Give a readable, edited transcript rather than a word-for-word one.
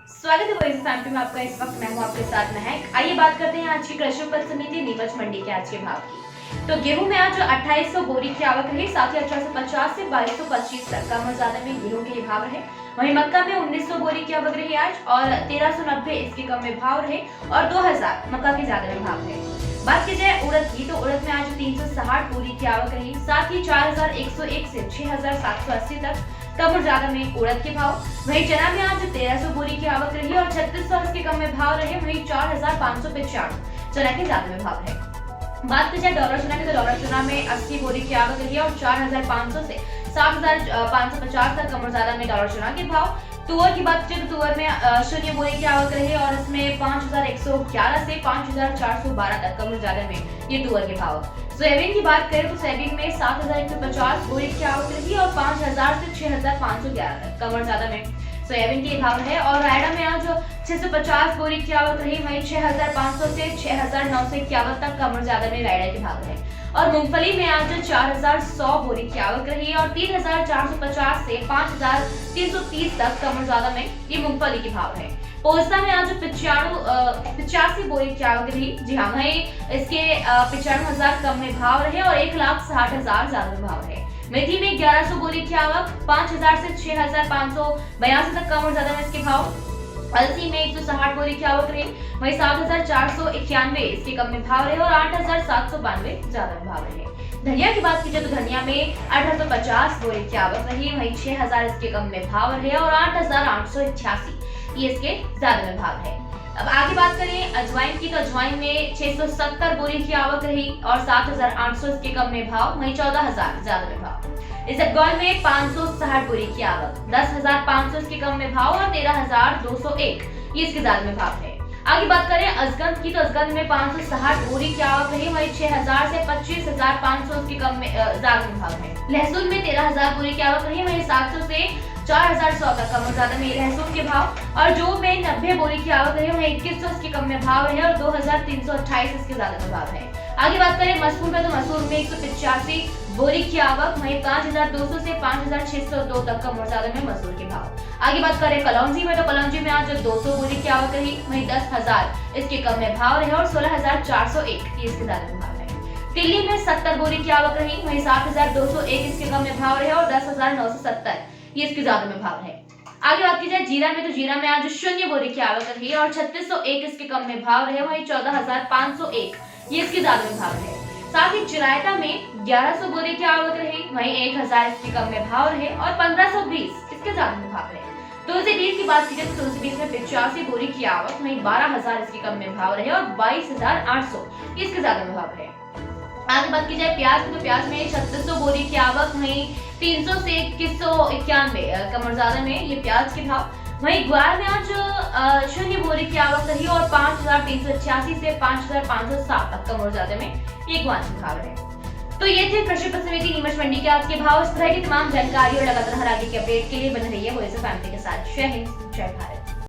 स्वागत है voice family में आपका। इस वक्त मैं हूं आपके साथ महक। आइए बात करते हैं आज की कृषि उपज समिति नीमच मंडी के आज के भाव की। तो गेहूं में आज 2800 बोरी की आवक रही, साथ ही 1850 से 2225 तक। कम और ज्यादा में गेहूं के भाव रहे। वहीं मक्का में 1900 बोरी की आवक रही आज और 1390 इसके कम में भाव रहे और 2000 मक्का के ज्यादा में भाव रहे। बात की जाए उड़द की, तो उड़द में आज 360 बोरी की आवक रही, साथ ही 4101 से 6780 तक। कम और ज्यादा में उड़द के भाव। वहीं चना में आज 1300 बोरी की आवक रही और 3600 इसके कम में भाव रहे। वहीं 4595 चना के ज्यादा में भाव है। बात की जाए डॉलर चना की, तो डॉलर चना में 80 बोरी की आवक रही और 4500 से 7550 तक। कम और ज्यादा में डॉलर चना के भाव। तुअर की बात करें तो तुअर में 0 बोरी की आवक रही और इसमें 5111 से 5412 तक। कम और ज्यादा में ये तुअर के भाव। सोयाबीन की बात करें तो सोयाबीन में 7150 बोरी की आवक रही और 5000 से 6511 तक। कम और ज्यादा में सोयाबीन के भाव है। और रायडा में आज 650 बोरी की आवक रही, वहीं 6500 से 6951 तक। कम और ज्यादा में रायडा के भाव है। और मूंगफली में आज 4100 बोरी की आवक रही और 3450 से 5330 तक। कम और ज्यादा में ये मूंगफली के भाव है। पोस्ता में आज 85 बोरी की आवक रही। जी हाँ, वहीं इसके 95,000 कम में भाव रहे और 1,60,000 ज्यादा में भाव है। मेथी में 1100 बोरी की आवक, 5000 से 6582 तक। कम और ज्यादा में इसके भाव। अलसी में 160 बोरी की आवक रही, वहीं 7491 इसके कम में भाव रहे और 8792 ज्यादा में भाव रहे। धनिया की बात की जाए तो धनिया में 1850 बोरी की आवक रही, वहीं 6000 इसके कम में भाव रहे और 8888 ये इसके ज्यादा में भाव है। अब आगे बात करें अजवाइन की, तो अजवाइन में 670 बोरी की आवक रही और 7800 इसके कम में भाव, वहीं 14000 ज्यादा में भाव। इसबगोल में 560 बोरी की आवक, 10500 इसके कम में भाव और 13201 ये इसके ज्यादा में भाव है। आगे बात करें अजगंद की, तो अजगंद में 560 बोरी की आवक रही, वहीं 6000 से 25500 इसके कम में ज्यादा में भाव है। लहसुन में 13000 बोरी की आवक रही, वहीं 700 से 4100 तक। कम और ज्यादा में लहसुन के भाव। और जो में 90 बोरी की आवक रही, वहीं 2100 इसके कम में भाव रहे और 2328 इसके ज्यादा में भाव है। आगे बात करें मसूर का, तो मसूर में 185 बोरी की आवक, वहीं 5200 से 5602 तक। कम और ज्यादा में मसूर के भाव। आगे बात करें कलौंजी में, तो कलौंजी में आज 200 बोरी की आवक रही, वहीं 10000 इसके कम में भाव रहे और 16401 ये इसके ज्यादा में भाव है। तिल्ली में 70 बोरी की आवक रही, वहीं 7201 इसके कम में भाव रहे और 10970 ये इसके ज्यादा में भाव है। आगे बात की जाए जीरा में, तो जीरा में आज 0 बोरी की आवक रही और 3601 इसके कम में भाव रहे, वहीं 14501 ये इसके ज्यादा में भाव है। साथ ही चिरायता में 1100 बोरी की आवक रही, वहीं 1000 इसके कम में भाव रहे और 1520 इसके ज्यादा में भाव है। तुलसी बीज की बात की जाए तो तुलसी बीज में 85 बोरी की आवक, वहीं 12000 इसके कम में भाव रहे और 22800 इसके ज्यादा में भाव है। आगे बात की जाए प्याज की, तो प्याज में 3600 बोरी की आवक, वहीं 300 से 2191 कम और ज्यादा में ये प्याज के भाव। वहीं ग्वार में आज 0 बोरी की आवक रही और 5386 से 5507 तक। कम और ज्यादा में ये ग्वार के भाव है। तो ये थे कृषि उपज समिति नीमच मंडी के आज के भाव। इस तरह की तमाम जानकारी और लगातार हर आगे के अपडेट के लिए बने रहिए वॉइस ऑफ फैमिली के साथ। जय हिंद, जय भारत।